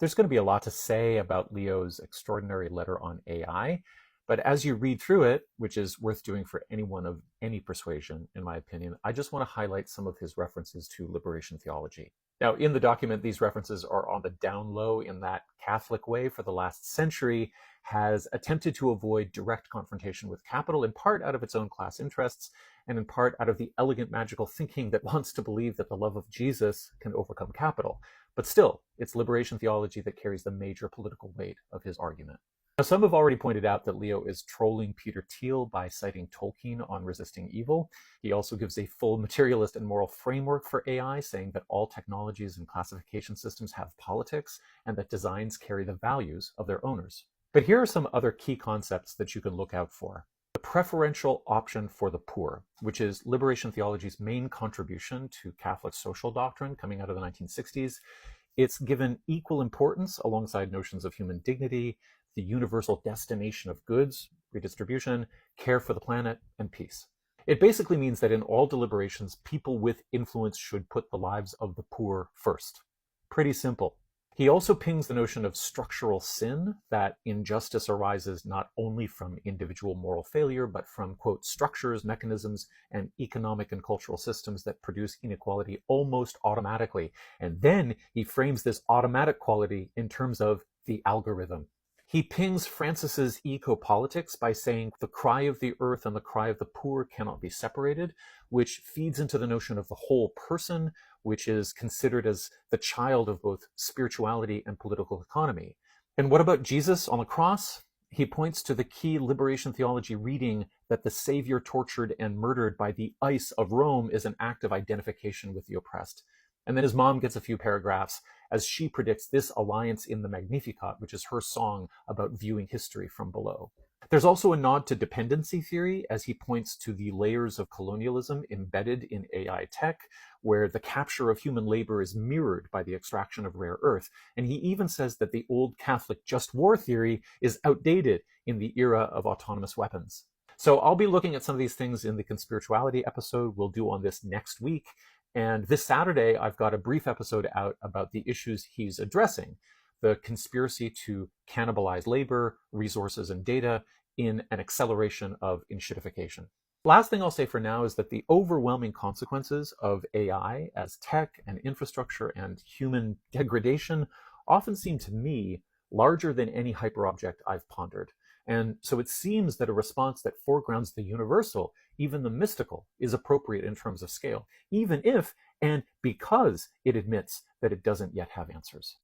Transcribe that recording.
There's going to be a lot to say about Leo's extraordinary letter on AI, but as you read through it, which is worth doing for anyone of any persuasion, in my opinion, I just want to highlight some of his references to liberation theology. Now, in the document, these references are on the down low in that Catholic way for the last century has attempted to avoid direct confrontation with capital, in part out of its own class interests, and in part out of the elegant magical thinking that wants to believe that the love of Jesus can overcome capital. But still, it's liberation theology that carries the major political weight of his argument. Now, some have already pointed out that Leo is trolling Peter Thiel by citing Tolkien on resisting evil. He also gives a full materialist and moral framework for AI, saying that all technologies and classification systems have politics and that designs carry the values of their owners. But here are some other key concepts that you can look out for. The preferential option for the poor, which is liberation theology's main contribution to Catholic social doctrine coming out of the 1960s. It's given equal importance alongside notions of human dignity, the universal destination of goods, redistribution, care for the planet, and peace. It basically means that in all deliberations, people with influence should put the lives of the poor first. Pretty simple. He also pings the notion of structural sin, that injustice arises not only from individual moral failure, but from, quote, structures, mechanisms, and economic and cultural systems that produce inequality almost automatically. And then he frames this automatic quality in terms of the algorithm. He pings Francis's eco-politics by saying the cry of the earth and the cry of the poor cannot be separated, which feeds into the notion of the whole person, which is considered as the child of both spirituality and political economy. And what about Jesus on the cross? He points to the key liberation theology reading that the Savior tortured and murdered by the ice of Rome is an act of identification with the oppressed. And then his mom gets a few paragraphs as she predicts this alliance in the Magnificat, which is her song about viewing history from below. There's also a nod to dependency theory as he points to the layers of colonialism embedded in AI tech, where the capture of human labor is mirrored by the extraction of rare earth. And he even says that the old Catholic just war theory is outdated in the era of autonomous weapons. So I'll be looking at some of these things in the conspirituality episode we'll do on this next week. And this Saturday, I've got a brief episode out about the issues he's addressing, the conspiracy to cannibalize labor, resources, and data in an acceleration of enshittification. Last thing I'll say for now is that the overwhelming consequences of AI as tech and infrastructure and human degradation often seem to me larger than any hyperobject I've pondered. And so it seems that a response that foregrounds the universal, even the mystical, is appropriate in terms of scale, even if and because it admits that it doesn't yet have answers.